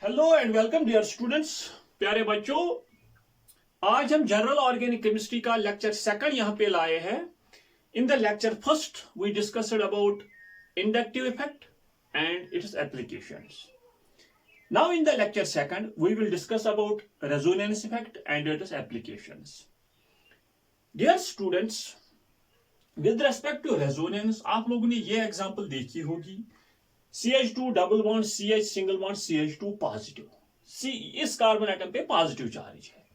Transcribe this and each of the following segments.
Hello and welcome dear students, प्यारे बच्चों। आज हम जनरल ऑर्गेनिक केमिस्ट्री का लेक्चर सेकंड यहां पे लाए हैं। In the lecture first we discussed about inductive effect and its applications. Now in the lecture second we will discuss about resonance effect and its applications. Dear students, with respect to resonance आप लोगों ने ये example देखी होगी। CH2 double bond CH single bond CH2 positive, इस carbon atom पे positive charge है।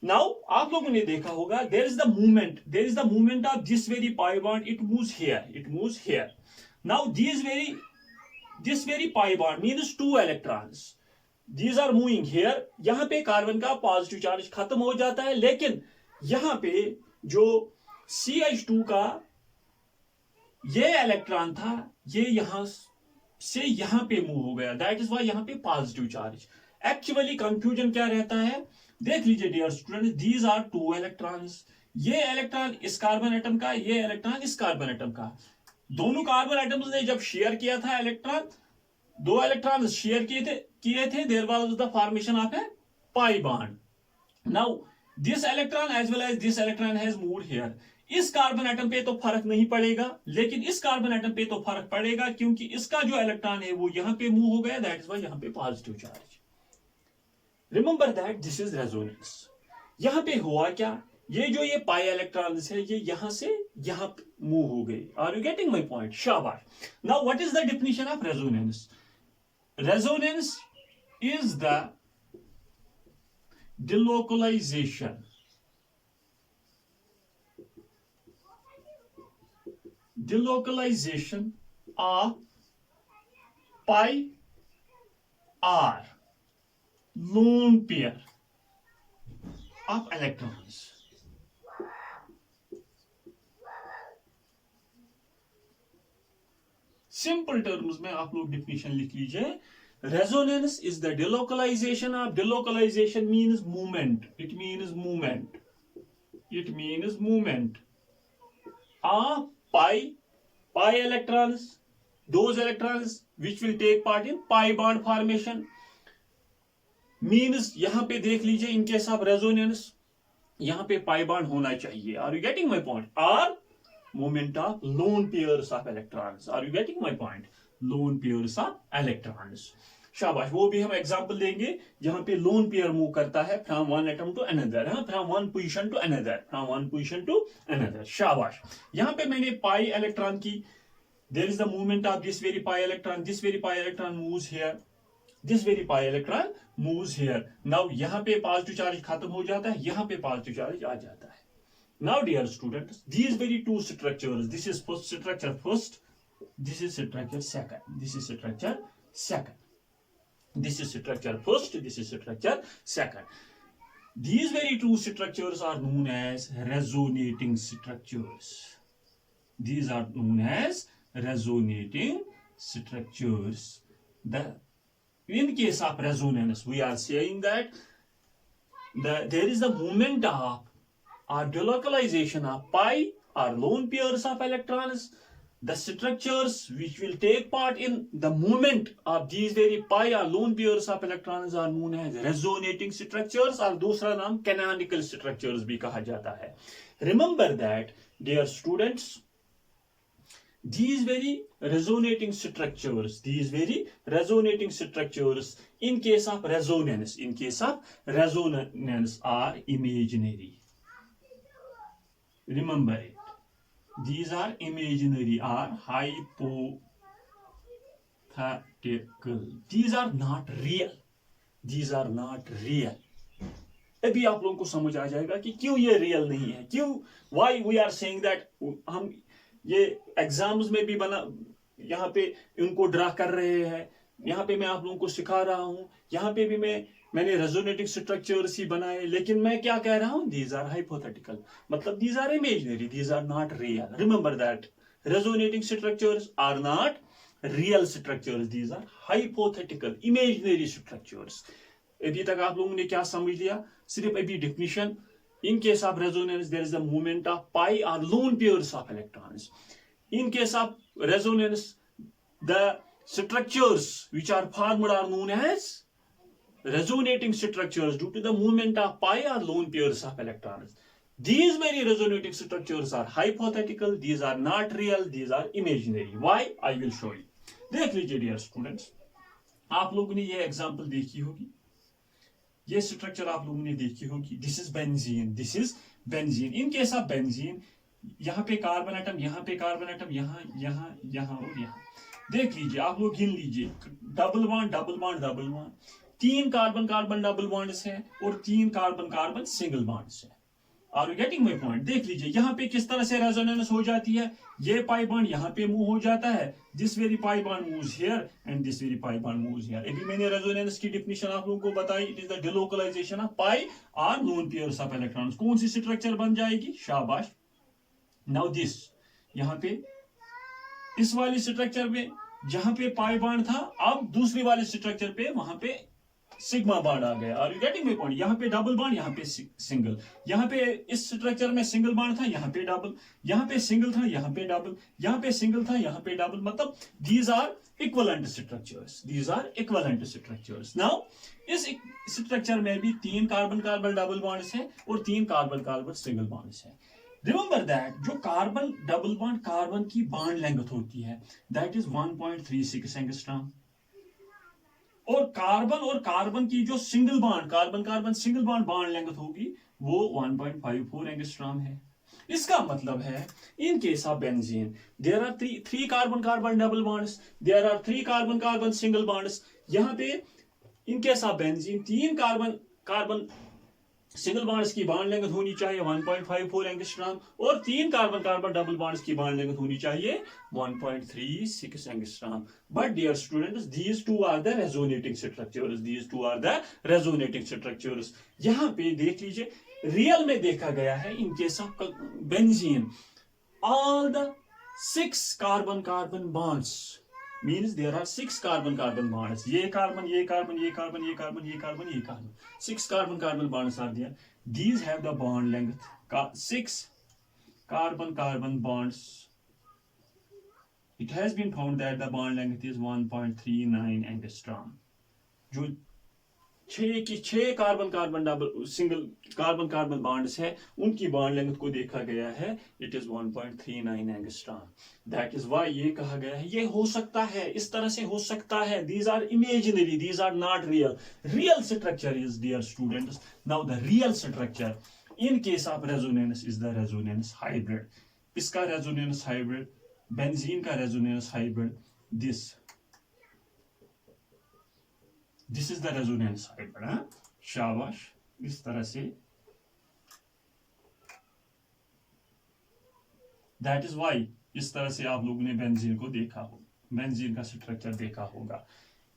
Now आप लोगों ने देखा होगा there is the movement of this very pi bond, it moves here. Now this very pi bond means two electrons, these are moving here. यहां पे कार्बन का पॉजिटिव चार्ज खत्म हो जाता है, लेकिन यहां पे जो CH2 का ये इलेक्ट्रॉन था ये यहां से यहां पे मूव हो गया, दैट इज वाई यहां पे पॉजिटिव चार्ज। एक्चुअली कंफ्यूजन क्या रहता है, देख लीजिए dear student, these are two electrons. ये इलेक्ट्रॉन इस कार्बन एटम का, ये इलेक्ट्रॉन इस कार्बन एटम का। दोनों कार्बन एटम्स ने जब शेयर किया था इलेक्ट्रॉन, दो इलेक्ट्रॉन शेयर किए थे, there was the formation of a pi bond. Now this electron as well as this electron has moved here. इस कार्बन एटम पे तो फर्क नहीं पड़ेगा, लेकिन इस कार्बन एटम पे तो फर्क पड़ेगा, क्योंकि इसका जो इलेक्ट्रॉन है वो यहां पे मूव हो गया, दैट इज व्हाई यहां पे positive charge. Remember that this is resonance. यहां पे हुआ क्या, ये पाई इलेक्ट्रॉन्स है ये यहां से यहां मूव हो गए। Are you getting my point? शाबाश। Now what is the definition of resonance? Resonance is the delocalization of pi r lone pair of electrons. Simple terms में आप लोग डिफिनेशन लिख लीजिए। Resonance is the delocalization of, delocalization means movement, it means movement of pi electrons, those electrons which will take part in pi bond formation, means यहां पे देख लीजिए इन case of resonance यहां पे पाई बॉन्ड होना चाहिए। Are you getting my point? और movement of lone pairs of electrons. Are you getting my point? Lone pairs of electrons. शाबाश। वो भी हम एग्जांपल देंगे जहां पे लोन पेयर मूव करता है from one atom to another, from one position to another. शाबाश। यहां पे मैंने पाई इलेक्ट्रॉन की, there is the movement of this very pi electron moves here, this very pi electron moves here. Now यहां पे positive charge खत्म हो जाता है, यहां पे पॉजिटिव चार्ज आ जाता है। Now dear students, these very two structures, this is structure first, this is structure second, this is structure second. This is structure first, this is structure second. These very two structures are known as resonating structures. These are known as resonating structures. In case of resonance, we are saying that there is the movement of or delocalization of pi or lone pairs of electrons. The structures which will take part in the movement of these very pi or lone pairs of electrons are known as resonating structures, और दूसरा नाम canonical structures भी कहा जाता है। Remember that, dear students, these very resonating structures in case of resonance are imaginary. Remember it. These are imaginary or hypothetical. These are not real. अभी आप लोगों को समझ आ जाएगा कि क्यों ये रियल नहीं है, क्यों, why we are saying that। हम ये एग्जाम्स में भी यहाँ पे उनको ड्रा कर रहे हैं, यहाँ पे मैं आप लोगों को सिखा रहा हूं, यहाँ पे भी मैंने रेजोनेटिंग स्ट्रक्चर्स ही बनाए, लेकिन मैं क्या कह रहा हूं, दीज आर हाइपोथेटिकल, मतलब these are imaginary, these are not real. Remember that, resonating structures are not real structures, these are hypothetical, imaginary structures. अभी तक आप लोगों ने क्या समझ लिया? सिर्फ अभी definition. In case of resonance there is the movement of pi और lone pairs of electrons. In case of resonance the structures which are formed are known as resonating structures due to the movement of pi or lone pairs of electrons. These very resonating structures are hypothetical, these are not real, these are imaginary. Why? I will show you. देख लीजिए dear students, आप लोगों ने ये example देखी होगी, ये structure आप लोगों ने देखी होगी. This is benzene, this is benzene. In case of benzene, यहाँ पे कार्बन एटम, यहाँ पे कार्बन एटम, यहाँ यहाँ यहाँ और यहाँ. देख लीजिए, आप लोग गिन लीजिए, double bond double bond double bond, 3 carbon carbon double bonds है और 3 कार्बन कार्बन सिंगल बॉन्ड्स है. Are you getting my point? देख लीजिए यहाँ पे किस तरह से रेजोनेंस हो जाती है. ये पाई बॉन्ड यहाँ पे मूव हो जाता है, this very pi bond moves here and this very pi bond moves here. अभी मैंने रेजोनेंस की डिफिनेशन आप लोगों को बताई. It is the delocalization of pi और लोन पेयर्स ऑफ इलेक्ट्रॉन्स. कौन सी स्ट्रक्चर बन जाएगी? शाबाश. नाउ दिस, यहाँ पे इस वाली स्ट्रक्चर में जहां पे पाई बॉन्ड था, अब दूसरी वाले स्ट्रक्चर पे वहां पे सिग्मा बॉन्ड आ गया. Are you getting my point? यहाँ पे डबल बॉन्ड, यहाँ पे सिंगल. यहाँ पे इस स्ट्रक्चर में सिंगल बॉन्ड था, यहाँ पे डबल. यहाँ पे सिंगल था, यहाँ पे डबल. यहाँ पे सिंगल था, यहाँ पे डबल. मतलब these are equivalent structures, these are equivalent structures. Now इस स्ट्रक्चर में भी 3 कार्बन कार्बन डबल बॉन्ड्स है और 3 कार्बन कार्बन सिंगल बॉन्ड्स है. रिमेंबर दैट जो कार्बन डबल बॉन्ड कार्बन की बॉन्ड लेंथ होती है, दैट इज 1.36 एंगस्ट्रॉम. और कार्बन की जो single bond, carbon carbon single bond length होगी वो 1.54 एंगस्ट्रॉम है. इसका मतलब है in case of benzene there are 3 carbon carbon double bonds, there are 3 carbon carbon single bonds. यहाँ पे in case of benzene 3 carbon carbon single bonds की bond length होनी चाहिए 1.54 एंगस्ट्रॉम और 3 कार्बन कार्बन डबल बॉन्ड्स की bond length होनी चाहिए 1.36 angstrom. But dear students, these two are the resonating structures, these two are the resonating structures. यहाँ पे देख लीजिए, रियल में देखा गया है in case of benzene, all the 6 carbon carbon bonds means there are 6 carbon carbon bonds. ये carbon, ये कार्बन, ये कार्बन, ये कार्बन, ये कार्बन, ये carbon, 6 carbon carbon bonds are there. These have the bond length 6 carbon carbon bonds. It has been found that the bond length is 1.39 angstrom. जो 6 carbon carbon double single carbon carbon bonds है, उनकी bond length को देखा गया है, it is 1.39 angstrom. That is why ये कहा गया है ये हो सकता है, इस तरह से हो सकता है. These are imaginary, these are not real. Real structure is, dear students, now the real structure in case of resonance is the resonance hybrid. इसका रेजोनेंस हाइब्रिड, बेंजीन का resonance hybrid, this is the resonance hybrid. शाबाश. इस तरह से, that is why इस तरह से आप लोगों ने बेंजीन को देखा हो, बेंजीन का स्ट्रक्चर देखा होगा.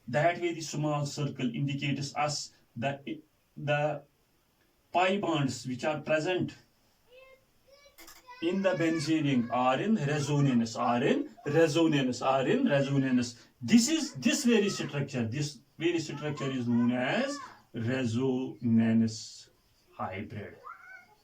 That very small circle indicates us the pi bonds which are present in the benzene ring are in resonance, This very structure is known as resonance hybrid.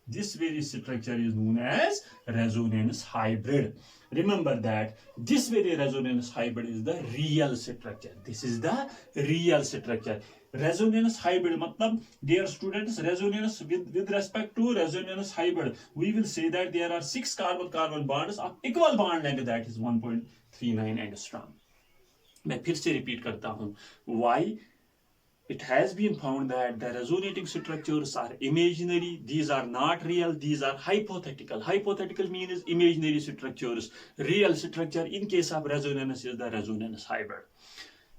This very structure is known as resonance hybrid. Remember that this very resonance hybrid is the real structure. This is the real structure. Resonance hybrid, matlab, dear students, resonance with respect to resonance hybrid, we will say that there are 6 carbon-carbon bonds of equal bond length, that is 1.39 angstrom. मैं फिर से repeat करता हूँ. Why? It has been found that the resonating structures are imaginary. These are not real. These are hypothetical. Hypothetical means imaginary structures. Real structure in case of resonance is the resonance hybrid.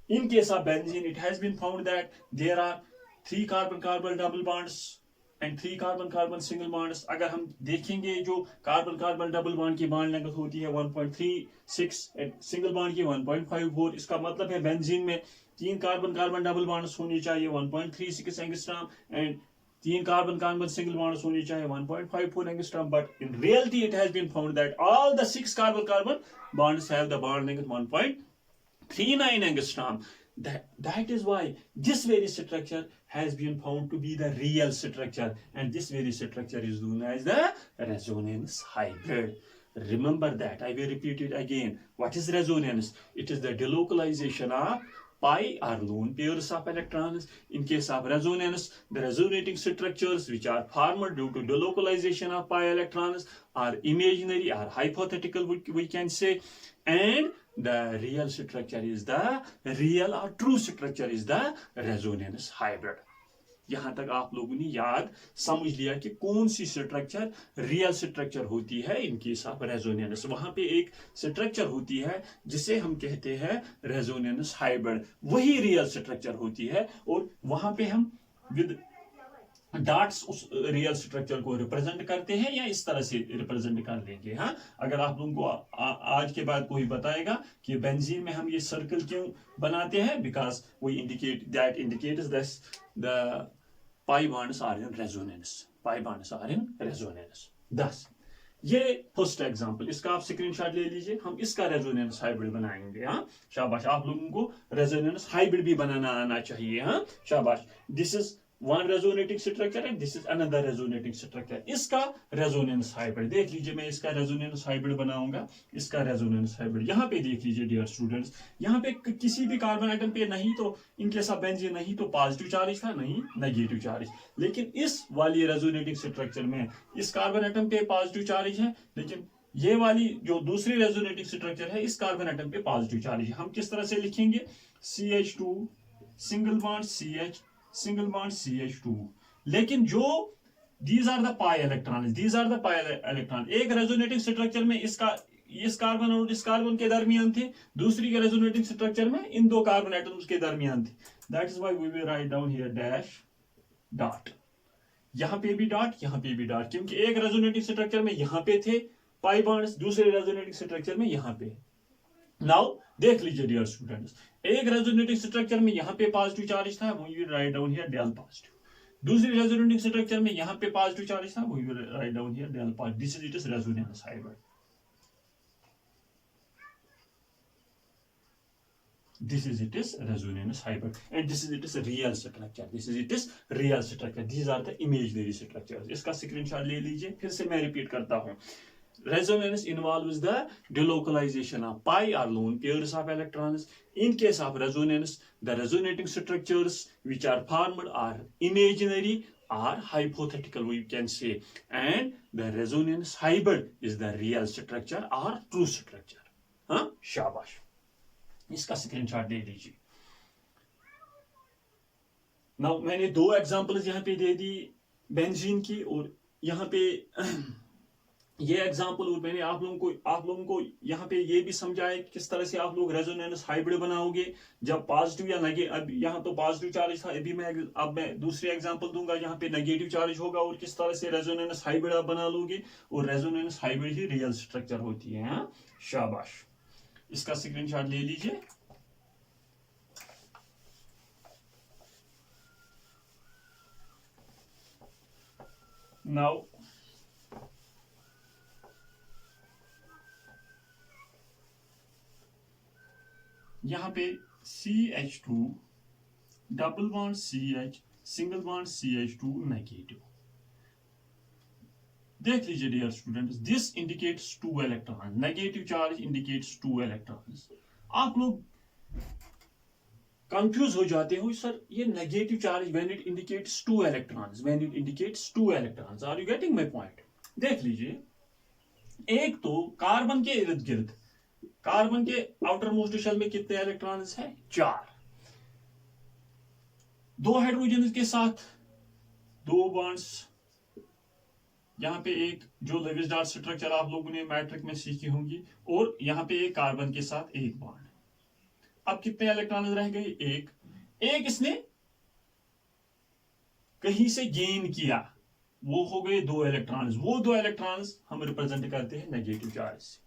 In case of benzene, it has been found that there are 3 carbon-carbon double bonds and 3 carbon-carbon single bonds. अगर हम देखेंगे जो carbon-carbon double bond की bond length होती है 1.36 and single bond की 1.54, इसका मतलब है बेंजीन में 3 कार्बन-कार्बन डबल बॉन्ड्स होनी चाहिए 1.36 angstrom and 3 carbon-carbon single bonds होनी चाहिए 1.54 angstrom. But in reality, it has been found that all the 6 carbon-carbon bonds have the bond length 1.39 angstrom. That is why this very structure has been found to be the real structure, and this very structure is known as the resonance hybrid. Remember that. I will repeat it again. What is resonance? It is the delocalization of pi are lone pairs of electrons. In case of resonance, the resonating structures which are formed due to delocalization of pi electrons are imaginary or hypothetical, we can say, and the real structure is the real or true structure is the resonance hybrid. यहाँ तक आप लोगों ने याद समझ लिया कि कौन सी स्ट्रक्चर रियल स्ट्रक्चर होती है इन केस ऑफ रेजोनेंस। वहां पे एक स्ट्रक्चर होती है जिसे हम कहते हैं रेजोनेंस हाइब्रिड, वही रियल स्ट्रक्चर होती है, और वहां पे हम विद डॉट्स उस रियल स्ट्रक्चर को रिप्रेजेंट करते हैं या इस तरह से रिप्रेजेंट कर लेंगे। हाँ, अगर आप लोगों को आज के बाद कोई बताएगा कि बेंजीन में हम ये सर्कल क्यों बनाते हैं, because we indicate that indicates this the pi bonds are in resonance, pi bonds are in resonance। 10 ये फर्स्ट एग्जांपल, इसका आप स्क्रीनशॉट ले लीजिए, हम इसका रेजोनेंस हाइब्रिड बनाएंगे। हाँ, शाबाश, आप लोगों को रेजोनेंस हाइब्रिड भी बनाना आना चाहिए। हाँ, शाबाश। This is one resonating structure and this is another resonating structure। इसका रेजोनेंस हाइब्रिड देख लीजिए, मैं इसका रेजोनेंस हाइब्रिड बनाऊंगा, इसका रेजोनेंस हाइब्रिड। यहाँ पे देख लीजिए डियर स्टूडेंट्स, यहाँ पे किसी भी कार्बन आइटम पे नहीं तो इनके साथ बेंजीन नहीं तो पॉजिटिव चार्ज था, नहीं नेगेटिव चार्ज, लेकिन इस वाली रेजोनेटिंग स्ट्रक्चर में इस कार्बन आइटम पे पॉजिटिव चार्ज है, लेकिन ये वाली जो दूसरी रेजोनेटिंग स्ट्रक्चर है इस कार्बन आइटम पे पॉजिटिव चार्ज है। हम किस तरह से लिखेंगे, CH2 single bond CH single bond CH2, लेकिन जो these are the pi electron, these are the pi electron एक रेजोनेटिंग स्ट्रक्चर में इस कार्बन और इस कार्बन के दरमियान थे, दूसरी के रेजोनेटिंग स्ट्रक्चर में इन दो कार्बन एटम्स के दरमियान थे। That is why we will write down here dash dot, यहां पे भी डॉट, यहां पे भी डॉट, क्योंकि एक रेजोनेटिंग स्ट्रक्चर में यहां पे थे पाई बॉन्ड्स, दूसरे रेजोनेटिंग स्ट्रक्चर में यहां पे। नाउ देख लीजिए डियर स्टूडेंट्स, एक रेजोनेटिंग स्ट्रक्चर में यहाँ पे पॉजिटिव चार्ज था, वो you write down here del positive, दूसरी रेजोनेटिंग स्ट्रक्चर में यहाँ पे पॉजिटिव चार्ज था, वो you write down here del positive. This is it is resonance hybrid, this is it is resonance hybrid and this is it is real structure, this is it is real structure, these are the imaginary structures। इसका screenshot ले लीजिए, फिर से मैं repeat करता हूँ। Resonance involves the delocalization of pi or lone pairs of electrons. In case of resonance, the resonating structures which are formed are imaginary or hypothetical, we can say, and the resonance hybrid is the real structure or true structure। हाँ, शाबाश, इसका screenshot ले लीजिए। Now मैंने दो examples यहाँ पे दे दी benzene की, और यहाँ पे ये एग्जांपल, और मैंने आप लोगों को यहाँ पे ये भी समझाया कि किस तरह से आप लोग रेजोनेंस हाइब्रिड बनाओगे जब पॉजिटिव या नेगेटिव, अब यहाँ तो पॉजिटिव चार्ज था, अब मैं दूसरी एग्जांपल दूंगा यहाँ पे नेगेटिव चार्ज होगा, और किस तरह से रेजोनेंस हाइब्रिड आप बना लोगे, और रेजोनेंस हाइब्रिड ही रियल स्ट्रक्चर होती है। हाँ, शाबाश, इसका स्क्रीनशॉट ले लीजिए। नाउ यहाँ पे CH2 double bond CH single bond CH2 negative. देख लीजिए dear students, this indicates 2 electron, negative charge indicates 2 electrons. आप लोग कंफ्यूज हो जाते हो, सर ये negative charge when it indicates 2 electrons, when it indicates 2 electrons, are you getting my point? देख लीजिए, एक तो कार्बन के इर्द गिर्द, कार्बन के आउटर मोस्ट शेल में कितने इलेक्ट्रॉन्स हैं? 4। 2 हाइड्रोजन के साथ 2 बॉन्ड्स, यहाँ पे एक जो लेविस डॉट स्ट्रक्चर आप लोगों ने मैट्रिक में सीखी होंगी, और यहाँ पे एक कार्बन के साथ 1 बॉन्ड। अब कितने इलेक्ट्रॉन रह गए? 1 इसने कहीं से गेन किया, वो हो गए 2 इलेक्ट्रॉन्स। वो 2 इलेक्ट्रॉन्स हम रिप्रेजेंट करते हैं नेगेटिव चार्ज से।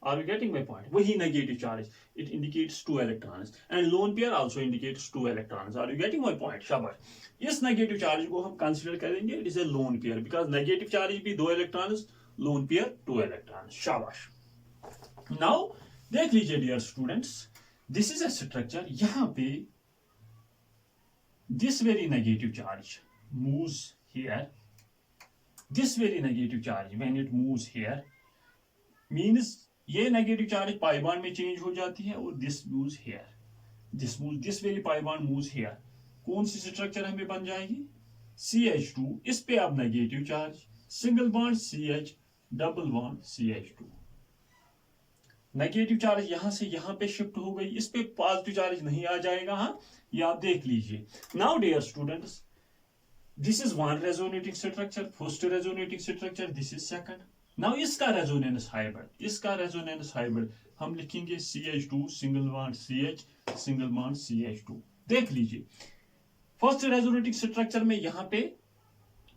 Are you getting my point? वही negative charge, it indicates 2 electrons and lone pair also indicates 2 electrons। Are you getting my point? शाबाश, इस नेगेटिव चार्ज को हम कंसीडर करेंगे it is a lone pair because negative charge भी 2 electrons, lone pair 2 electrons। शाबाश। Now देख लीजिए dear students, this is a structure, यहाँ पे this very negative charge moves here, this very negative charge when it moves here means ये negative charge pi bond में change हो जाती है, और this moves here, this very pi bond moves here, कौन सी स्ट्रक्चर हमें बन जाएगी, CH2, इस पे अब negative charge, single bond CH, double bond CH2, negative charge यहां से यहां पे शिफ्ट हो गई, इस पे पॉजिटिव चार्ज नहीं आ जाएगा। हाँ, ये आप देख लीजिए। Now dear students, this is one resonating structure, first resonating structure, this is second. Now इसका रेजोनेंस हाइब्रिड, इसका रेजोनेंस हाइब्रिड हम लिखेंगे CH2 single bond CH, single bond CH2। देख लीजिए, फर्स्ट रेजोनेटिंग स्ट्रक्चर में यहां पे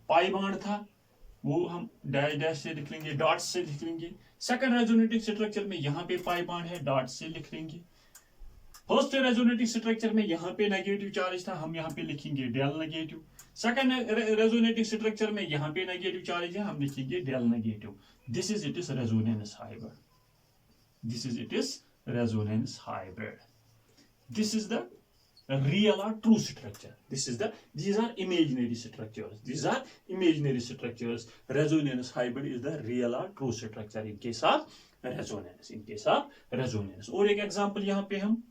पाई बॉन्ड था, वो हम डैश डैश से लिख लेंगे, डॉट से लिख लेंगे। सेकंड रेजोनेटिंग स्ट्रक्चर में यहां पे पाई बॉन्ड है, डॉट से लिख लेंगे। फर्स्ट रेजोनेटिंग स्ट्रक्चर में यहां पे नेगेटिव चार्ज था, हम यहां पे लिखेंगे del negative. Second resonating structure में यहां पे नेगेटिव चार्ज है, हम लिखेंगे del negative. This is it is resonance hybrid, this is it is resonance hybrid, this is the real or true structure. These are imaginary structures. These are imaginary structures. Resonance hybrid is the real or true structure in case of resonance. In case of resonance. और एक example यहां पे हम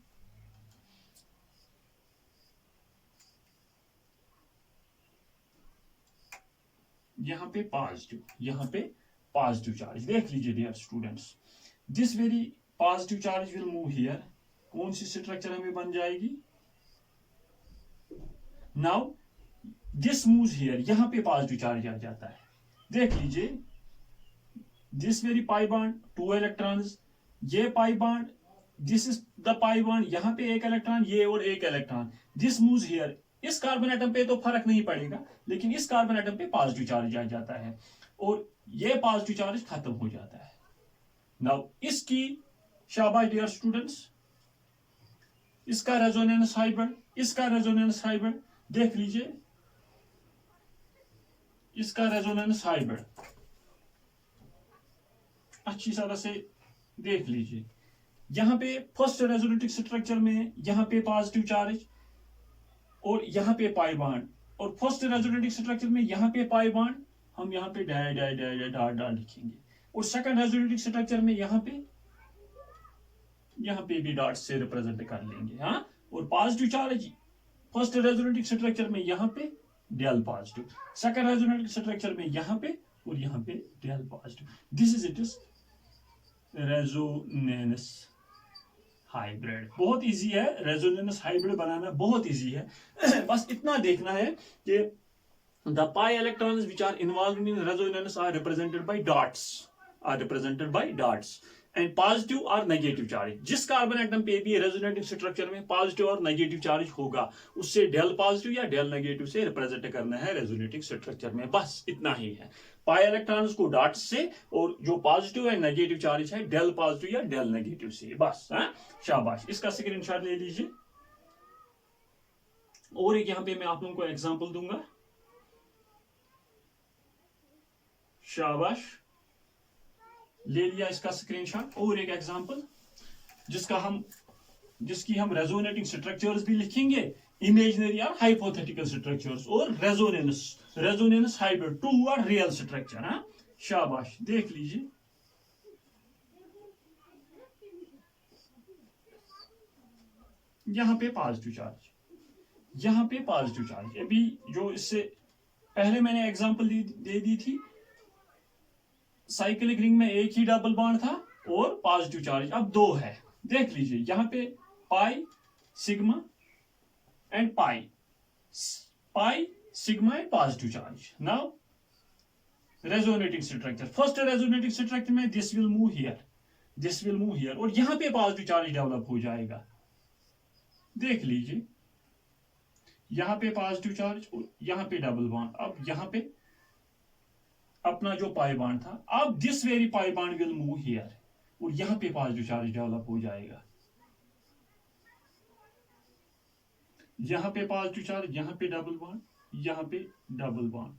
यहां पे positive charge देख लीजिए dear students, this very positive charge will move here, कौन सी स्ट्रक्चर हमें बन जाएगी, नाउ दिस मूव्स हियर, यहां पे पॉजिटिव चार्ज आ जाता है। देख लीजिए, this very pi bond 2 electrons, ये pi bond, this is the pi bond, यहां पे एक इलेक्ट्रॉन, ये और एक इलेक्ट्रॉन, दिस मूव्स हियर। इस कार्बन एटम पे तो फर्क नहीं पड़ेगा, लेकिन इस कार्बन एटम पे पॉजिटिव चार्ज आ जाता है और ये पॉजिटिव चार्ज खत्म हो जाता है। नाउ इसकी शाबाश डियर स्टूडेंट्स, इसका रेजोनेंस हाइब्रिड, इसका रेजोनेंस हाइब्रिड देख लीजिए, इसका रेजोनेंस हाइब्रिड अच्छी तरह से देख लीजिए। यहां पे फर्स्ट रेजोनेटिंग स्ट्रक्चर में यहां पे पॉजिटिव चार्ज और यहां पे पाई बॉन्ड, और फर्स्ट रेजोनेटिंग स्ट्रक्चर में यहां पे पाई बॉन्ड, हम यहां पे डॉट डॉट लिखेंगे, और सेकंड रेजोनेटिंग स्ट्रक्चर में यहां पे भी डॉट से रिप्रेजेंट कर लेंगे। हाँ, और positive charge first resonating structure में यहां पे del positive, second resonating structure में यहां पे और यहां पे del positive. This is it is resonance hybrid. बहुत इजी है रेजोनेंस हाइब्रिड बनाना, बहुत इजी है। बस इतना देखना है कि the pi electrons which are involved in resonance are represented by dots and positive और नेगेटिव चार्ज। जिस कार्बन एटम पे भी रेजोनेटिंग स्ट्रक्चर में पॉजिटिव और नेगेटिव चार्ज होगा, उससे डेल पॉजिटिव या डेल नेगेटिव से रिप्रेजेंट करना है रेजोनेटिंग स्ट्रक्चर में। बस इतना ही है। पाई इलेक्ट्रॉन्स को डॉट से, और जो पॉजिटिव एंड नेगेटिव चार्ज है डेल पॉजिटिव या डेल नेगेटिव से। बस हाँ, शाबाश, इसका स्क्रीनशॉट ले लीजिए। और एक यहां पे मैं आप लोगों को एग्जांपल दूंगा। शाबाश, ले लिया इसका स्क्रीनशॉट। और एक एग्जांपल जिसकी हम रेजोनेटिंग स्ट्रक्चर्स भी लिखेंगे, इमेजिनरी और हाइपोथेटिकल स्ट्रक्चर्स, और रेजोनेंस हाइब्रिड, ट्रू और रियल स्ट्रक्चर। हाँ, शाबाश, देख लीजिए। यहां पे पॉजिटिव चार्ज, यहां पे पॉजिटिव चार्ज। अभी जो इससे पहले मैंने एग्जांपल दे दी थी, साइक्लिक रिंग में एक ही डबल बॉन्ड था और पॉजिटिव चार्ज अब 2 है। देख लीजिए, यहां पे pi sigma and pi sigma and positive charge. Now resonating structure, first resonating structure में दिस विल मूव हियर, और यहां पे पॉजिटिव चार्ज डेवलप हो जाएगा। देख लीजिए, यहां पे पॉजिटिव चार्ज और यहां पे डबल बॉन्ड। अब यहां पे अपना जो पाई बॉन्ड था, अब this very pi bond will move here, और यहां पे पॉजिटिव चार्ज डेवलप हो जाएगा। यहां पे पॉजिटिव चार्ज, यहां पे डबल बॉन्ड, यहां पे double bond.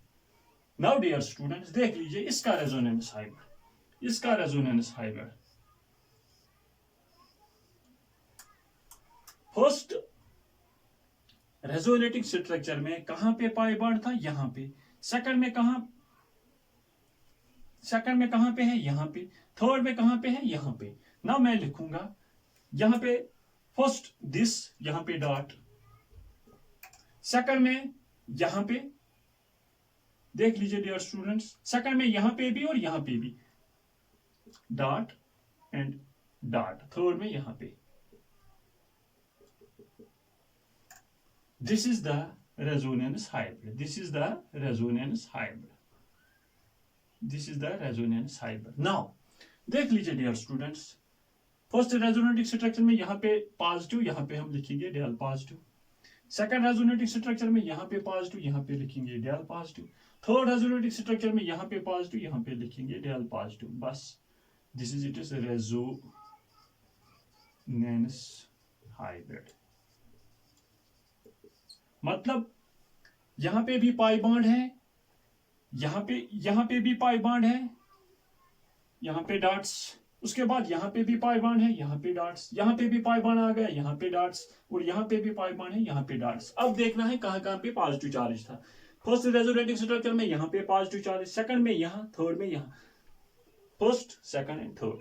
Now dear students, देख लीजिए इसका resonance hybrid, first resonating structure में कहां पे पाई बॉन्ड था, यहां पे। सेकंड में कहां पे है, यहां पे। थर्ड में कहां पे है, यहां पे। ना मैं लिखूंगा यहां पे फर्स्ट दिस, यहां पे डॉट, सेकंड में यहां पे देख लीजिए डियर स्टूडेंट्स, सेकंड में यहां पे भी और यहां पे भी डॉट एंड डॉट, थर्ड में यहां पे। This is the resonance hybrid, this is the resonance hybrid, this is the resonance hybrid. Now देख लीजिए dear students, first resonating structure में यहां पे पॉजिटिव, यहां पे हम लिखेंगे del positive. Second resonating structure में यहां पे पॉजिटिव, यहां पे लिखेंगे del positive. Third resonating structure में यहां पे पॉजिटिव, यहां पे लिखेंगे डेल पॉजिटिव। बस this is it is resonance hybrid. मतलब यहां पे भी पाई बॉन्ड है, यहां पे भी पाई बॉन्ड है, यहां पे डॉट्स, उसके बाद यहां पे भी पाई बॉन्ड है, यहां पे डॉट्स, यहां पे भी पाई बॉन्ड आ गया, यहां पे डॉट्स, और यहां पे भी पाई बॉन्ड है, यहां पे डॉट्स। अब देखना है कहां कहां पे पॉजिटिव चार्ज था। फर्स्ट रेजोनेटिंग स्ट्रक्चर में यहां पे पॉजिटिव चार्ज, सेकंड में यहां, थर्ड में यहां, फर्स्ट सेकंड एंड थर्ड।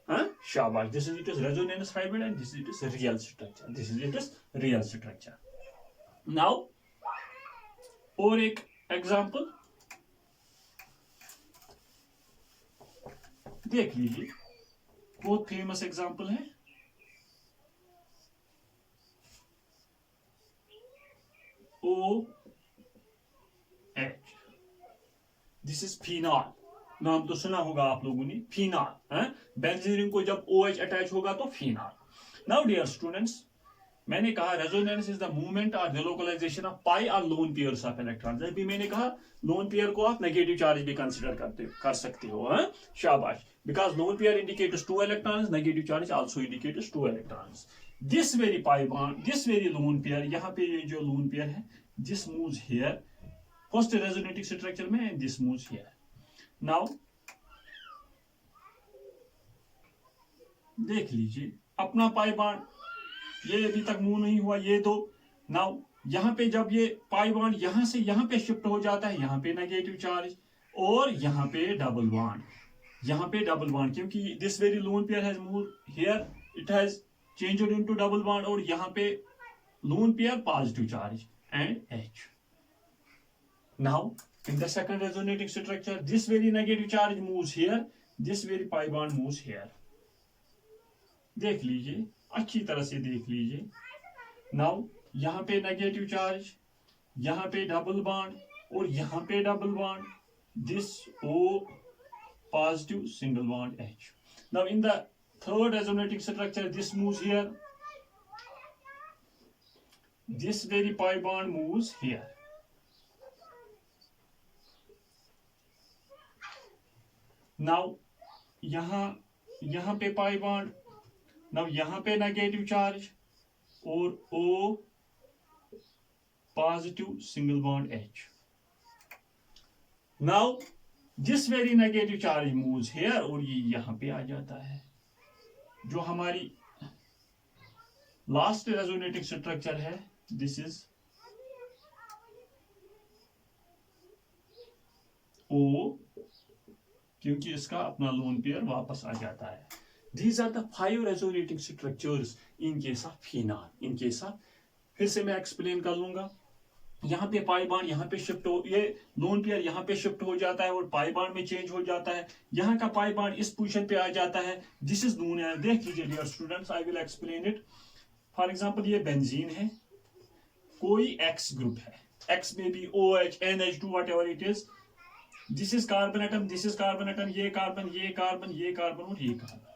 हाँ, शाबाश, this is it is resonance hybrid and this is it is real structure, this is it is real structure. Now और एक एग्जांपल देख लीजिए, बहुत फेमस एग्जांपल है। OH, दिस इज फिनॉल, नाम तो सुना होगा आप लोगों ने, फिनॉल। बेंजीन को जब OH अटैच होगा तो फिनॉल। नाउ डियर स्टूडेंट्स, मैंने कहा रेजोनेंस इज द मूवमेंट और डिलोकलाइजेशन ऑफ पाई और लोन पेयर्स ऑफ इलेक्ट्रॉन। जब भी मैंने कहा लोन पेयर को आप नेगेटिव चार्ज भी कंसीडर कर सकते हो। शाबाश, because lone pair indicates 2 electrons, negative charge also indicates 2 electrons. This very pi bond, this very lone pair, यहाँ पे ये जो लोन पेयर है, this moves here first resonating structure में and this moves here. Now देख लीजिए अपना pi bond, ये अभी तक मूव नहीं हुआ, ये दो। नाउ यहां पे जब ये पाई बॉन्ड यहां से यहां पे शिफ्ट हो जाता है, यहां पे नेगेटिव चार्ज, और यहां पे डबल बॉन्ड, यहां पे डबल बॉन्ड, क्योंकि this very lone pair has move here, it has changed into double bond, और यहां पे lone pair positive charge and H। Now in the second resonating structure, this very negative charge moves here, this very pi bond moves here। देख लीजिए, अच्छी तरह से देख लीजिए। नाउ यहां पे नेगेटिव चार्ज, यहां पे डबल बॉन्ड, और यहां पे double bond, this O positive single bond H। Now in the third resonating structure, this moves here, this very pi bond moves here। Now यहां पे पाई बॉन्ड, नाउ यहां पे नेगेटिव चार्ज, और O positive single bond H। Now this very negative charge moves here, और ये यहां पे आ जाता है। जो हमारी लास्ट रेजोनेटिंग स्ट्रक्चर है, दिस इज O, क्योंकि इसका अपना लोन पेयर वापस आ जाता है। These are the 5 resonating structures in case of phenol, in case of, फिर से मैं एक्सप्लेन कर लूंगा। यहाँ पे पाई बॉन्ड यहाँ पे शिफ्ट हो, ये लोन पेयर यहाँ पे शिफ्ट हो जाता है और पाई बॉन्ड में चेंज हो जाता है, यहाँ का पाई बॉन्ड इस पोजीशन पे आ जाता है, दिस इज नोन एज, देख लीजिए dear students, I will explain it. For example ये बेंजीन है, कोई X ग्रुप है, X में भी OH, NH2 whatever it is, this is carbon atom, this is carbon atom, ये कार्बन, ये कार्बन, ये कार्बन और ये कार्बन।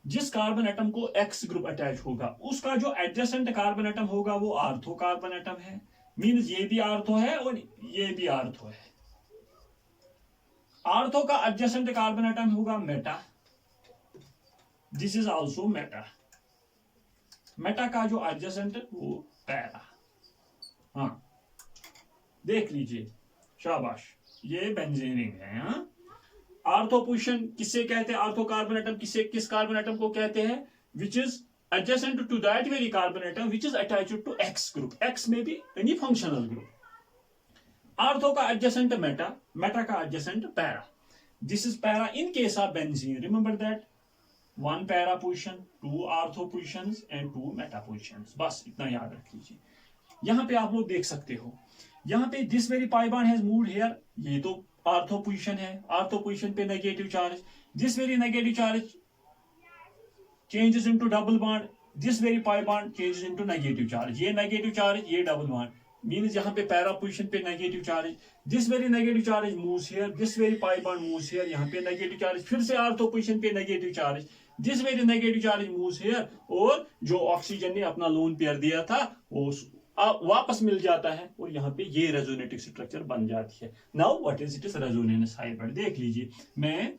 जिस कार्बन एटम को X ग्रुप अटैच होगा, उसका जो एडजेसेंट कार्बन एटम होगा वो आर्थो कार्बन एटम है, मींस ये भी आर्थो है और ये भी आर्थो है। आर्थो का एडजेसेंट कार्बन एटम होगा Meta, this is also Meta. Meta का जो एडजेसेंट वो पैरा। हाँ देख लीजिए, शाबाश, ये बेंजीन है। हाँ, आर्थो पोजीशन किससे कहते हैं, आर्थो कार्बन एटम किस कार्बन एटम को कहते हैं, which is adjacent to that very carbon atom which is attached to X group, X में भी any functional group। आर्थो का adjacent मेटा, मेटा का adjacent para, this is para in case of benzene, remember that 1 para position, 2 ortho positions and 2 Meta positions. बस इतना याद रख लीजिए। यहाँ पे आप लोग देख सकते हो, यहाँ पे this very pi bond has moved here, ये तो आर्थो पोजीशन है, आर्थो पोजीशन पे negative charge, this very negative charge changes into double bond, this very pi bond changes into negative charge, ये negative charge, ये double bond, means यहाँ पे para position पे negative charge, this very negative charge moves here, this very pi bond moves here, यहाँ पे negative charge, फिर से ortho position पे negative charge, this very negative charge moves here, और जो ऑक्सीजन ने अपना लोन पेयर दिया था वो वापस मिल जाता है और यहाँ पे ये रेजोनेटिंग स्ट्रक्चर बन जाती है। Now what is it is resonance hybrid. देख लीजिए, मैं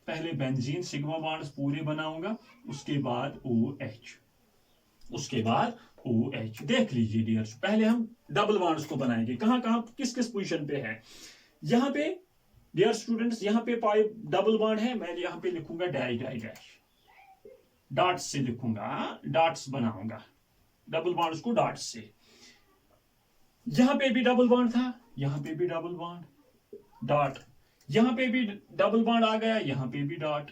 पहले बेंजीन सिग्मा बॉन्ड्स पूरे बनाऊंगा, उसके बाद OH, उसके बाद OH। देख लीजिए डियर्स, पहले हम डबल बॉन्ड्स को बनाएंगे। कहां कहां किस किस पोजीशन पे है। यहां पे डियर स्टूडेंट्स, यहां पे पाई डबल बॉन्ड है, मैं यहां पे लिखूंगा डैश डैश डैश, डॉट्स से लिखूंगा, डॉट्स बनाऊंगा डबल बॉन्ड्स को डॉट्स से। यहां पे भी डबल बॉन्ड था, यहां पे भी डबल बॉन्ड, डॉट, यहां पे भी डबल बॉन्ड आ गया, यहां पे भी डॉट,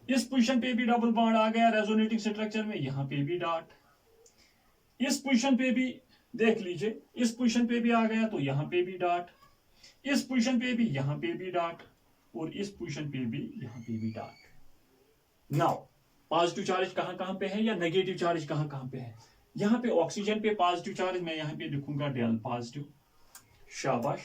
इस पोजीशन पे भी डबल बॉन्ड आ गया रेजोनेटिंग स्ट्रक्चर में, यहां पे भी डॉट, इस पोजीशन पे भी देख लीजिए, इस पोजीशन पे भी आ गया तो यहां पे भी डॉट, इस पोजीशन पे भी, यहां पे भी डॉट, और इस पोजीशन पे भी, यहां पे भी डॉट। नाउ पॉजिटिव चार्ज कहां कहां पे है या नेगेटिव चार्ज कहां कहां पे है। यहां पे ऑक्सीजन पे पॉजिटिव चार्ज, मैं यहां पे लिखूंगा डेल पॉजिटिव, शाबाश,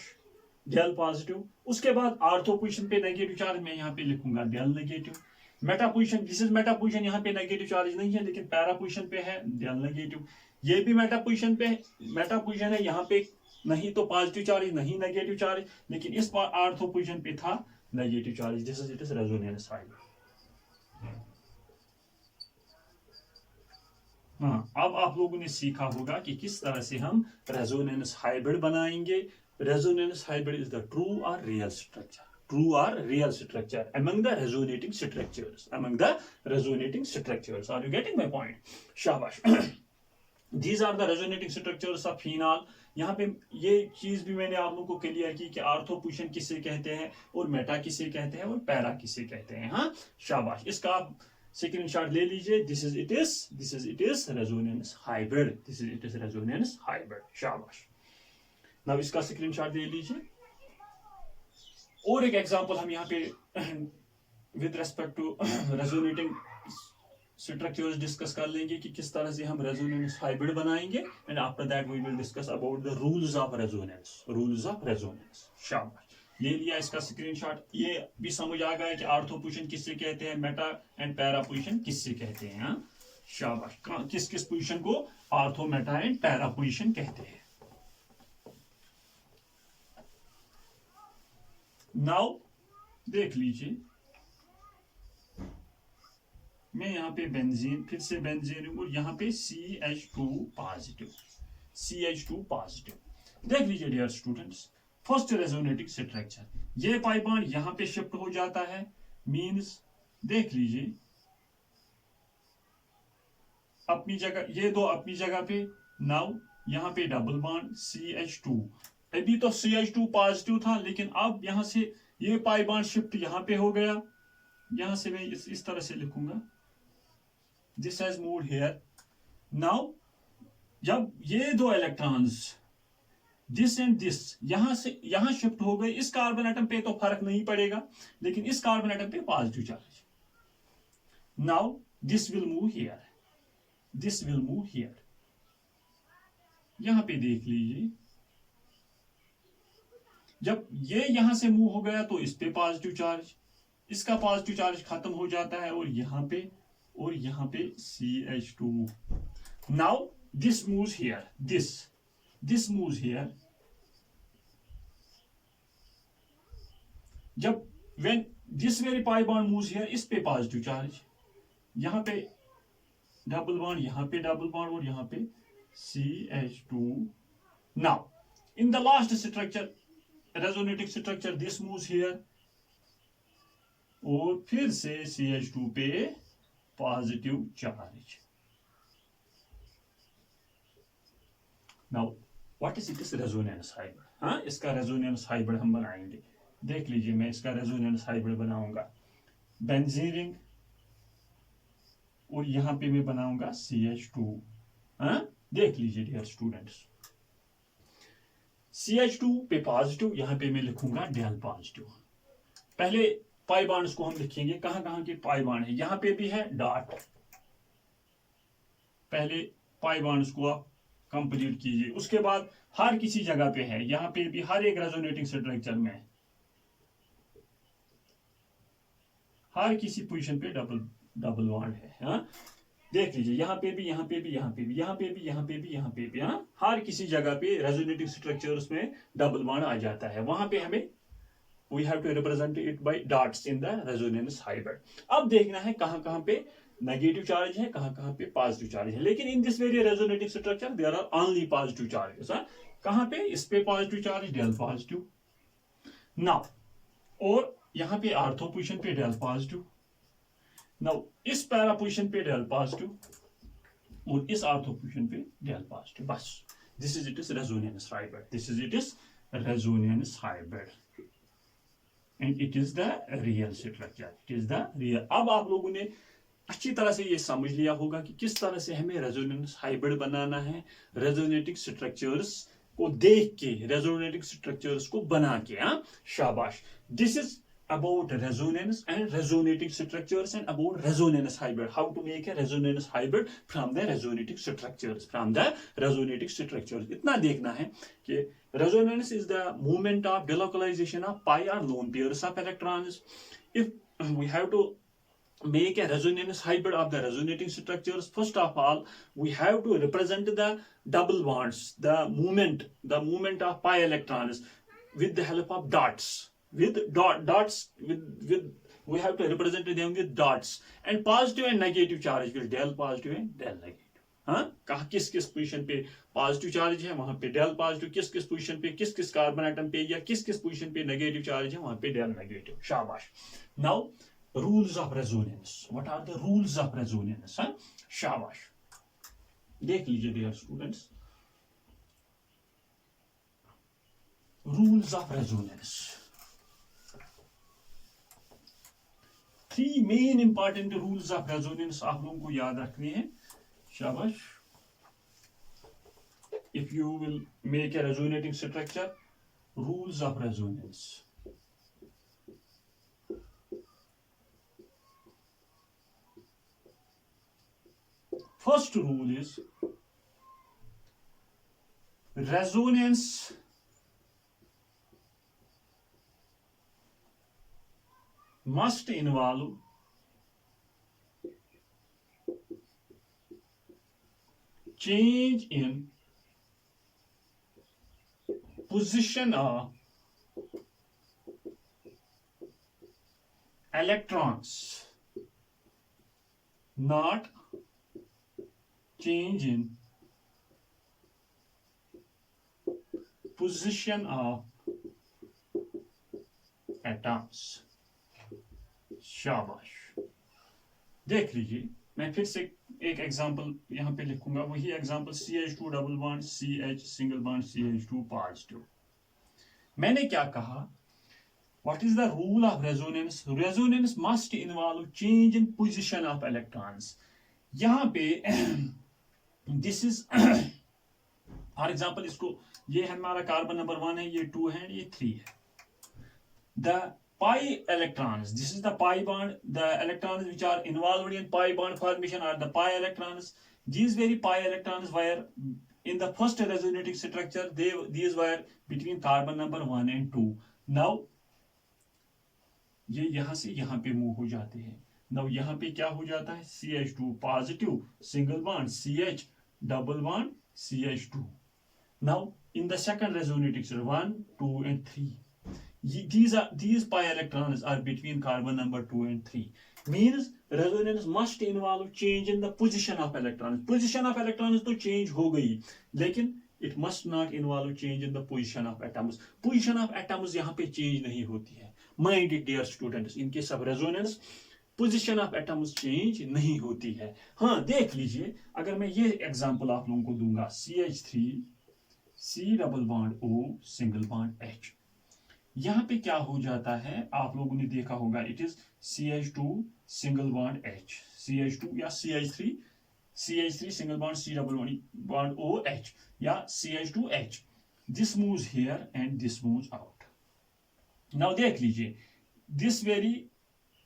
डेल पॉजिटिव। उसके बाद आर्थो पोजीशन पे नेगेटिव चार्ज, मैं यहां पे लिखूंगा del negative. Meta position, this is meta position, यहां पे नेगेटिव चार्ज नहीं है लेकिन पैरा पोजीशन पे है, डेल नेगेटिव। ये भी मेटा पोजीशन पे है, मेटा पोजीशन है, यहां पे नहीं तो पॉजिटिव चार्ज नहीं नेगेटिव चार्ज, लेकिन इस आर्थो पोजीशन पे था negative charge. This is it is resonance hybrid. हाँ, अब आप लोगों ने सीखा होगा कि किस तरह से हम रेजोनेंस हाइब्रिड बनाएंगे। Resonance hybrid is the true और real structure, true or real structure among the resonating structures, among the resonating structures. Are you getting my point? Shabash. These are the resonating structures of phenol. यहाँ पे ये चीज भी मैंने आप लोगों को क्लियर की कि आर्थो पोजीशन किसे कहते हैं और मेटा किसे कहते हैं और पैरा किसे कहते हैं। हाँ, शाबाश, इसका आप स्क्रीनशॉट ले लीजिए। This is it is resonance hybrid, this is it is resonance hybrid. शाबाश, नाउ इसका स्क्रीनशॉट ले लीजिए। और एक एग्जांपल हम यहाँ पे with respect to resonating structures discuss कर लेंगे कि किस तरह से हम रेजोनेंस हाइब्रिड बनाएंगे, and after that we will discuss about the rules of resonance. शाबाश, ये लिया इसका स्क्रीनशॉट। ये भी समझ आ गया कि आर्थो पोजीशन किससे कहते हैं, मेटा एंड पैरा पोजीशन किससे कहते हैं। हाँ, शाबाश, किस किस पोजीशन को ortho, Meta and para position कहते हैं। नाउ देख लीजिए, मैं यहां पे बेंजीन, फिर से बेंजीन और यहां पे CH2 पॉजिटिव, CH2 पॉजिटिव। देख लीजिए dear students, first resonating structure, ये पाई बॉन्ड यहां पे शिफ्ट हो जाता है, मींस देख लीजिए अपनी जगह, ये दो अपनी जगह पे। नाउ यहां पे डबल बॉन्ड CH2, अभी तो CH2 पॉजिटिव था लेकिन अब यहां से ये पाई बॉन्ड शिफ्ट यहां पे हो गया। यहां से मैं इस तरह से लिखूंगा, this has moved here. Now जब ये दो इलेक्ट्रॉन्स दिस एंड दिस यहां से यहां शिफ्ट हो गए, इस कार्बन एटम पे तो फर्क नहीं पड़ेगा लेकिन इस कार्बन एटम पे positive charge. Now this will move here, this will move here. यहां पे देख लीजिए, जब ये यहां से मूव हो गया तो इस पे पॉजिटिव चार्ज, इसका पॉजिटिव चार्ज खत्म हो जाता है और यहां पे CH2। Now this moves here, this moves here. जब when this very pi bond moves here, इस पे पॉजिटिव चार्ज, यहां पे डबल बॉन्ड, यहां पे डबल बॉन्ड और यहां पे CH2। Now in the last structure, resonating structure, this moves here और फिर से CH2 पे positive charge. Now what is it is resonance hybrid. हाँ, इसका रेजोनेंस हाइब्रिड हम बनाएंगे। देख लीजिए, मैं इसका रेजोनेंस हाइब्रिड बनाऊंगा। बेंजीन रिंग, और यहां पे मैं बनाऊंगा CH2। हाँ, देख लीजिए डियर स्टूडेंट्स, CH2 पे पॉजिटिव, यहां पे मैं लिखूंगा डेल पॉजिटिव। पहले पाई बॉन्ड्स को हम लिखेंगे, कहां कहां के पाई बॉन्ड है, यहां पे भी है डॉट। पहले पाई बॉन्ड्स को आप कंप्लीट कीजिए, उसके बाद हर किसी जगह पे है, यहां पे भी हर एक रेजोनेटिंग स्ट्रक्चर में हर किसी पोजीशन पे डबल डबल बॉन्ड है। हाँ, देख लीजिए, यहाँ पे भी, यहाँ पे भी, यहाँ पे भी, यहाँ पे भी, यहाँ पे भी, यहाँ पे भी, हाँ, हर किसी जगह पे रेजोनेटिंग स्ट्रक्चर्स में डबल बॉन्ड आ जाता है। वहां पे हमें we have to represent it by dots in the resonance hybrid। अब देखना है कहां कहां पे नेगेटिव चार्ज है, कहां कहां पे पॉजिटिव चार्ज है। लेकिन in this very resonating structure there are only positive charges. कहां पे, इस पे positive charge, del positive. Now, और यहां पे आर्थो पोजीशन पे डेल पॉजिटिव। नाउ इस पैरा पोजीशन पे डेल पॉजिटिव, और इस आर्थो पोजीशन पे डेल पॉजिटिव। बस, this is it is resonance hybrid, this is it is resonance hybrid, and it is the real structure, it is the real. अब आप लोगों ने अच्छी तरह से ये समझ लिया होगा कि किस तरह से हमें रेजोनेंस हाइब्रिड बनाना है, रेजोनेटिंग स्ट्रक्चर्स को देख के, रेजोनेटिंग स्ट्रक्चर्स को बना के। हाँ, शाबाश। This is about resonance and resonating structures and about resonance hybrid, how to make a resonance hybrid from the resonating structures, इतना देखना है कि resonance is the movement of delocalization of pi or lone pairs of electrons। if we have to make a resonance hybrid of the resonating structures, first of all we have to represent the double bonds, the movement of pi electrons with the help of dots, with dots, with we have to represent them with dots, and positive and negative charge will del positive and del negative। हाँ, कहा किस किस position पे positive charge है, वहां पे del positive, किस किस पोजीशन पे, किस किस कार्बन एटम पे, या किस किस पोजीशन पे नेगेटिव चार्ज है, वहां पे डेल नेगेटिव। शाबाश। Now rules of resonance, what are the rules of resonance? हाँ, शाबाश, देख लीजिए dear students, rules of resonance. 3 main important rules of resonance आप लोगों को याद रखने हैं। शाबाश। If you will make a resonating structure, rules of resonance. First rule is resonance must involve change in position of electrons, not change in position of atoms। शाबाश। देख लीजिए, मैं फिर से एक एग्जांपल यहां पे लिखूंगा, वही example CH2 double bond CH single bond CH2 positive. मैंने क्या कहा, what is the rule of resonance? Resonance must involve change in position of electrons. यहां पे दिस इज फॉर एग्जांपल, इसको, ये हमारा कार्बन नंबर 1 है, ये 2 है, ये 3 है। The pi electrons, this is the pi bond, the electrons which are involved in pi bond formation are the pi electrons। These very pi electrons were in the first resonating structure, these were between carbon number 1 and 2। now ये यहां से यहां पे move हो जाते हैं। now यहां पे क्या हो जाता है, CH2 positive single bond CH double bond CH2। now in the second resonating structure 1, 2 and 3, these pi electrons are between carbon number 2 and 3, means resonance must involve change in the position of electrons। position of electrons तो change हो गई, लेकिन it must not involve change in the position of atoms। position of atoms यहाँ पे change नहीं होती है। mind it dear students, in case of resonance position of atoms change नहीं होती है। हाँ, देख लीजिए, अगर मैं ये एग्जांपल आप लोगों को दूंगा, CH3 C double bond O single bond H, यहां पे क्या हो जाता है, आप लोगों ने देखा होगा, it is CH2 single bond H, CH2 या CH3 single bond C double bond OH या CH2H. This moves here and this moves out. Now देख लीजिए, this very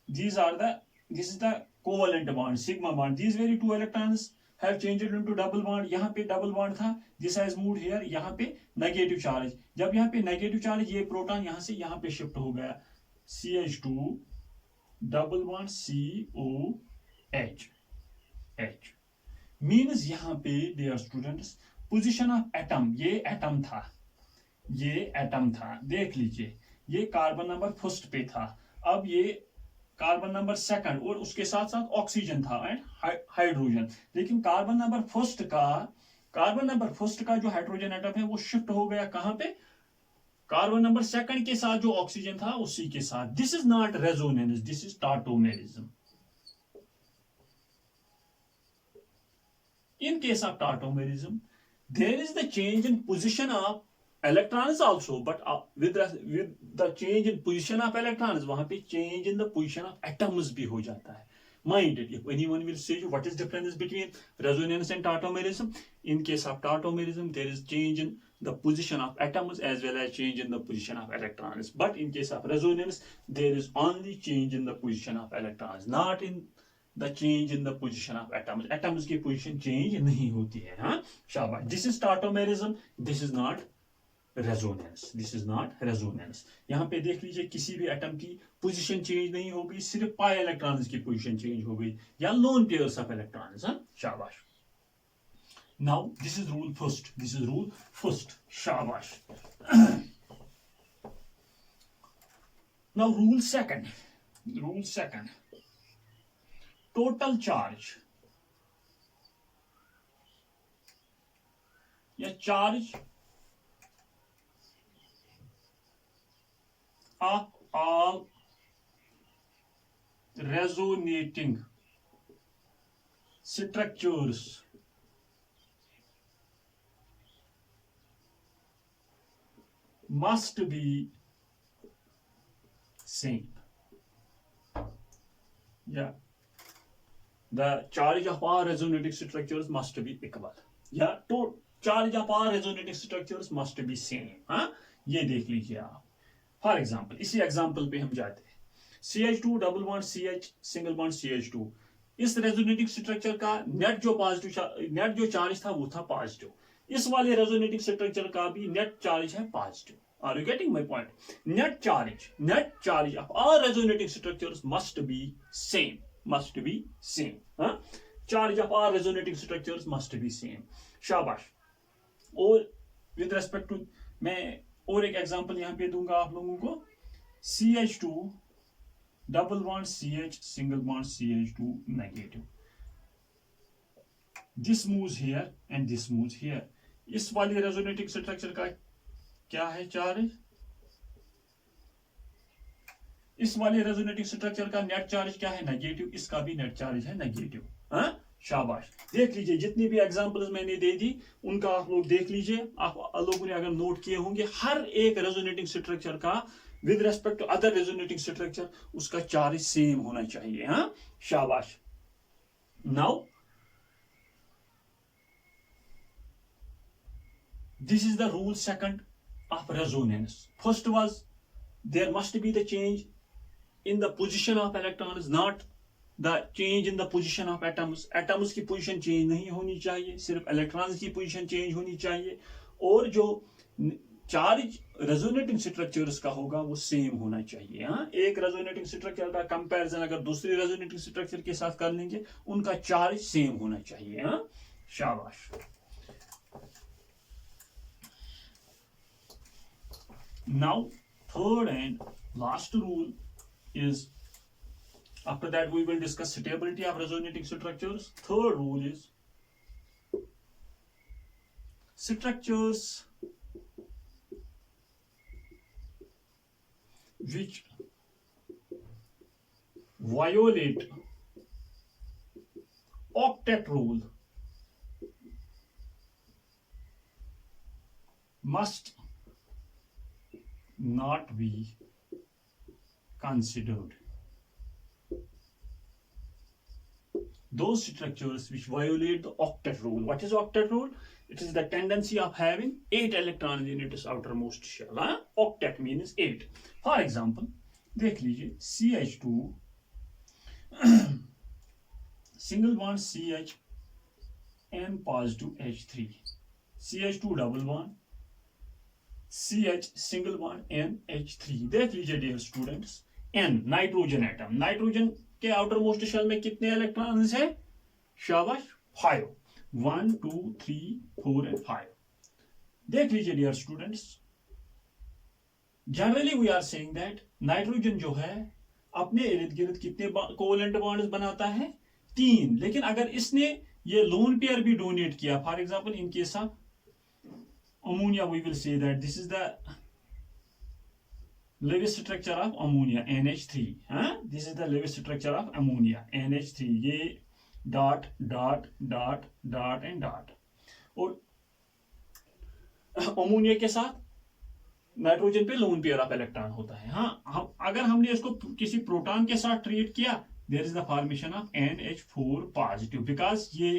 these are the this is the covalent bond, sigma bond. These very two electrons have changed into double bond. यहाँ पे double bond था, this has moved here, यहाँ पे negative charge. जब यहाँ पे negative charge, ये proton यहाँ से यहाँ पे शिफ्ट हो गया, CH2 double bond COH H means यहाँ पे dear students position of atom, ये एटम था, ये एटम था, देख लीजिए, ये कार्बन नंबर फर्स्ट पे था, अब ये कार्बन नंबर सेकंड और उसके साथ साथ ऑक्सीजन था एंड हाइड्रोजन. लेकिन कार्बन नंबर फर्स्ट का जो हाइड्रोजन एटम है वो शिफ्ट हो गया कहां पे, कार्बन नंबर सेकंड के साथ जो ऑक्सीजन था उसी के साथ. This is not resonance, this is tautomerism. In case of tautomerism, there is the change in position of electrons also, but with the change in position of electrons, वहां पे change in the position of atoms भी हो जाता है. Mind it, if anyone will say what is difference between resonance and tautomerism, in case of tautomerism there is change in the position of atoms as well as change in the position of electrons, but in case of resonance there is only change in the position of electrons, not in the change in the position of atoms. Atoms की position change नहीं होती है. हाँ, शाबाश. This is tautomerism, this is not resonance, this is not resonance. यहाँ पे देख लीजिए, किसी भी एटम की पोजीशन चेंज नहीं हो गई, सिर्फ पाई इलेक्ट्रॉन्स की पोजीशन चेंज हो गई या लोन पेयर्स ऑफ इलेक्ट्रॉन्स. हाँ, शाबाश. Now this is rule first, this is rule first. शाबाश. Now rule second, total charge या charge of all resonating structures must be same. Yeah, the charge of all resonating structures must be equal. Yeah, to charge of all resonating structures must be same. हाँ, ये देख लीजिए आप. For example, इसी example पे हम जाते हैं, CH2 double bond CH single bond CH2. इस रेजोनेटिंग स्ट्रक्चर का नेट जो चार्ज था वो था पॉजिटिव. इस वाले रेजोनेटिंग स्ट्रक्चर का भी नेट चार्ज है positive. Are you getting my point? Net charge of all resonating structures must be same. Charge of all resonating structures must be same. शाबाश. और विद रेस्पेक्ट टू, मैं और एक एग्जांपल यहां पे दूंगा आप लोगों को, CH2 double bond CH single bond CH2 negative. This moves here and this moves here. इस वाले रेजोनेटिंग स्ट्रक्चर का क्या है चार्ज, इस वाले रेजोनेटिंग स्ट्रक्चर का नेट चार्ज क्या है, नेगेटिव. इसका भी नेट चार्ज है नेगेटिव. हाँ, शाबाश. देख लीजिए, जितनी भी एग्जांपल्स मैंने दे दी उनका आप लोग देख लीजिए. आप लोगों ने अगर नोट किए होंगे, हर एक रेजोनेटिंग स्ट्रक्चर का with respect to other resonating structure उसका चार्ज सेम होना चाहिए. हाँ, शाबाश. Now this is the rule second of resonance. First was there must be the change in the position of electrons, not the change in the position of atoms. Atoms की position change नहीं होनी चाहिए, सिर्फ electrons की position change होनी चाहिए. और जो चार्ज रेजोनेटिंग स्ट्रक्चर्स का होगा वो सेम होना चाहिए. हाँ, एक रेजोनेटिंग स्ट्रक्चर का कंपैरिजन अगर दूसरी रेजोनेटिंग स्ट्रक्चर के साथ कर लेंगे, उनका चार्ज सेम होना चाहिए. हाँ, शाबाश. Now, third and last rule is, after that we will discuss stability of resonating structures. Third rule is, structures which violate octet rule must not be considered. Those structures which violate the octet rule. What is octet rule? It is the tendency of having 8 electrons in its outermost shell. Octet means 8. For example, देख लीजिए CH2 single bond CH N positive H3, CH2 double bond CH single bond N H3. देख लीजिए dear students, N nitrogen atom, nitrogen के outermost shell में कितने electrons है? शाबाश, 5, 1 2 3 4 and 5. देख लीजिए dear students, generally we are saying that nitrogen जो है अपने इर्द गिर्द कितने कोवेलेंट बॉन्ड्स बनाता है? 3. लेकिन अगर इसने ये लोन पेयर भी डोनेट किया, for example in case of ammonia we will say that this is the Lewis structure of ammonia NH3. This is the Lewis structure of ammonia NH3. ये dot dot dot dot and dot, और ammonia के साथ nitrogen पे lone pair of electron होता है. हाँ, अगर हमने इसको किसी प्रोटॉन के साथ ट्रीट किया, there is the formation of NH4 positive, because ये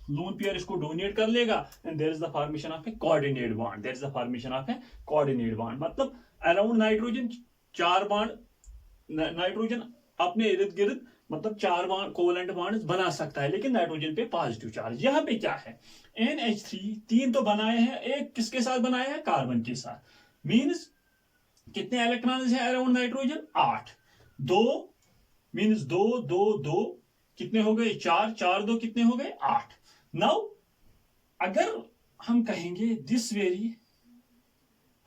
लोन पेयर इसको डोनेट कर लेगा and there is the formation of a coordinate bond. There is the formation of a coordinate bond. मतलब अराउंड नाइट्रोजन 4 बॉन्ड, नाइट्रोजन अपने इर्द गिर्द मतलब 4 bond covalent bonds बना सकता है, लेकिन नाइट्रोजन पे पॉजिटिव चार्ज. यहाँ पे क्या है? NH3 3 तो बनाए हैं, एक किसके साथ बनाया है? कार्बन के साथ. मीन्स कितने इलेक्ट्रॉन्स हैं अराउंड नाइट्रोजन? 8. 2 मीन्स 2 2 2 कितने हो गए? 4 4 2 कितने हो गए? 8. नाउ अगर हम कहेंगे this very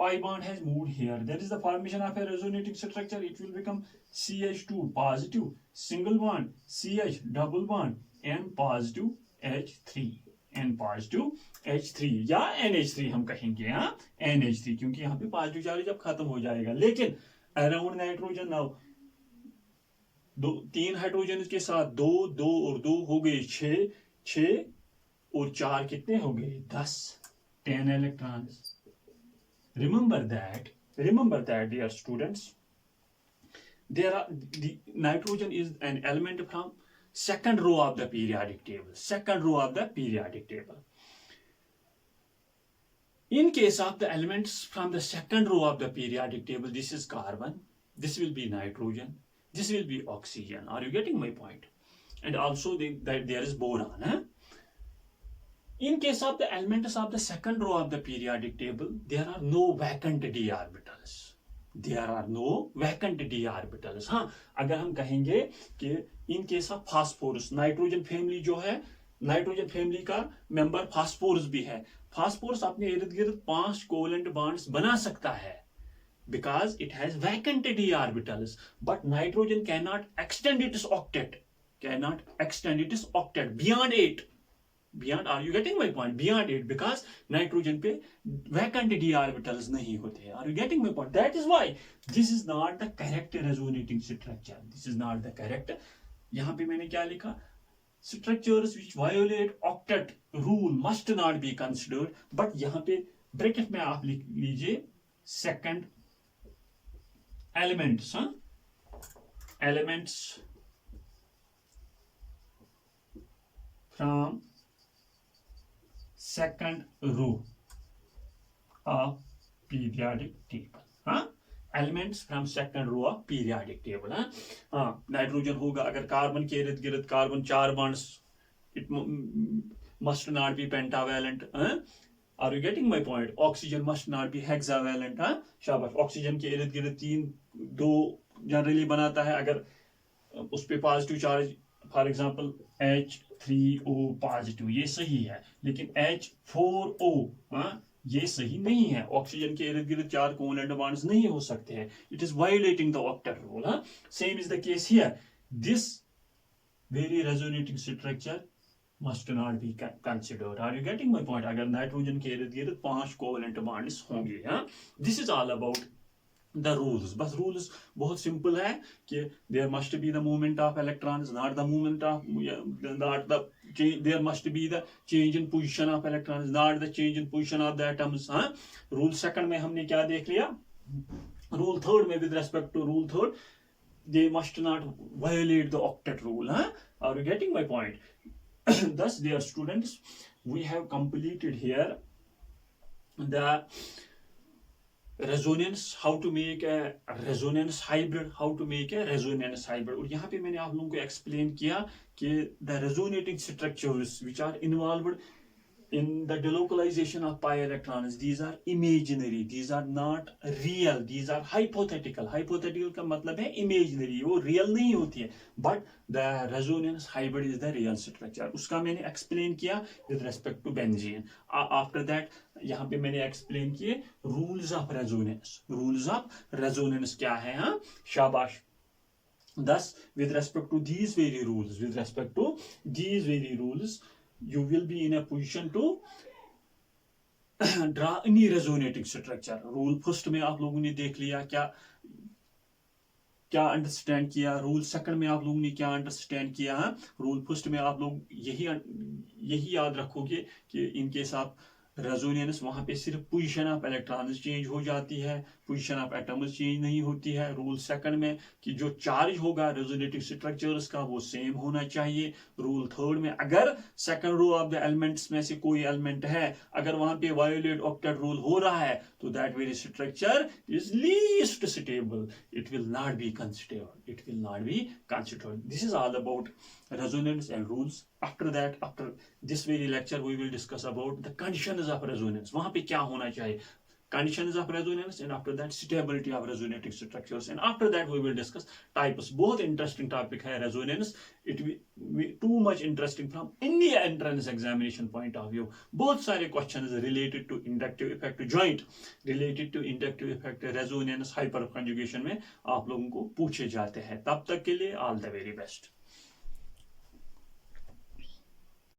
pi bond has moved here, there is the formation of a resonating structure. It will become CH2 positive single bond CH double bond N positive H3, N positive H3 या NH3 हम कहेंगे. NH3 क्योंकि यहाँ पे positive charge जब खत्म हो जाएगा. लेकिन अराउंड नाइट्रोजन नाउ 3 हाइड्रोजन के साथ 2 2 और 2 हो गए 6 6 और 4 कितने हो गए? 10, 10 electrons. Remember that dear students, the nitrogen is an element from second row of the periodic table. In case of the elements from the second row of the periodic table, this is carbon, this will be nitrogen, this will be oxygen. Are you getting my point? And also there is boron. In case of the elements of the second row of the periodic table, there are no vacant d orbitals. हाँ, अगर हम कहेंगे कि in case of phosphorus, nitrogen family जो है, nitrogen family का member phosphorus भी है. फास्फोरस अपने इर्द गिर्द 5 कोवेलेंट बॉन्ड्स बना सकता है because it has vacant d orbitals. But nitrogen cannot extend its octet beyond 8. Beyond, are you getting my point? Beyond 8, because nitrogen पे vacant d orbitals नहीं होते हैं. Are you getting my point? That is why this is not the correct resonating structure. This is not the correct. यहाँ पे मैंने क्या लिखा? Structures which violate octet rule must not be considered. But यहाँ पे ब्रैकेट में आप लिख लीजिए second elements. Elements from second row of periodic table. Elements from second row of periodic table. Nitrogen होगा अगर कार्बन के इर्द गिर्द carbon 4 bonds, it must not be pentavalent. Are you getting my point? Oxygen must not be hexavalent. शाबाश. Oxygen के इर्द गिर्द 2 generally बनाता है अगर उस पे positive charge, for example H3O positive, ये सही है. लेकिन H4O ये सही नहीं है. ऑक्सीजन के इर्द गिर्द 4 कोवेलेंट बॉन्ड्स नहीं हो सकते हैं. It is violating the octet rule. Same is the case here. This very resonating structure must not be considered. Are you getting my point? अगर नाइट्रोजन के इर्द गिर्द 5 कोवेलेंट बॉन्ड्स होंगे. This is all about the rules. बस rules बहुत simple है कि there must be the movement of electrons, not the movement of there must be the change in position of electrons, not the change in position of the atoms. Rule second में हमने क्या देख लिया? rule third में with respect to rule third, they must not violate the octet rule. Huh? Are you getting my point? Thus, dear students, we have completed here the resonance, how to make a resonance hybrid, how to make a resonance hybrid. और यहाँ पे मैंने आप लोगों को explain किया कि the resonating structures which are involved in the delocalization of pi electrons, these are imaginary, these are not real, these are hypothetical. Hypothetical का मतलब है imaginary, वो real नहीं होती है, but the resonance hybrid is the real structure. उसका मैंने explain किया with respect to benzene. After that यहाँ पे मैंने explain किए rules of resonance. Rules of resonance क्या है? हाँ, शाबाश. Thus, with respect to these very rules, you will be in a position to draw any resonating structure. Rule first में आप लोगों ने देख लिया क्या अंडरस्टैंड किया, रूल सेकंड में आप लोगों ने क्या अंडरस्टैंड किया. रूल फर्स्ट में आप लोग यही याद रखोगे कि इनकेस आप रेजोनेंस वहां पे सिर्फ पोजीशन ऑफ इलेक्ट्रॉन्स चेंज हो जाती है, पोजीशन ऑफ एटम्स चेंज नहीं होती है. रूल सेकंड में कि जो चार्ज होगा रेजोनेटिव स्ट्रक्चर्स का वो सेम होना चाहिए. रूल थर्ड में अगर second row of the elements में से कोई एलिमेंट है, अगर वहां पे वायोलेट ऑक्टेट रूल हो रहा है, तो that very structure is least stable, it will not be considered. This is all about resonance and rules. After that, after this very lecture, we will discuss about the conditions of resonance. वहां पे क्या होना चाहिए, conditions of resonance, and after that stability of resonating structures, and after that we will discuss types. बहुत interesting topic है resonance. It will be too much interesting from India entrance examination point of view. बहुत सारे questions related to inductive effect joint, related to inductive effect resonance hyperconjugation में आप लोगों को पूछे जाते हैं. तब तक के लिए all the very best.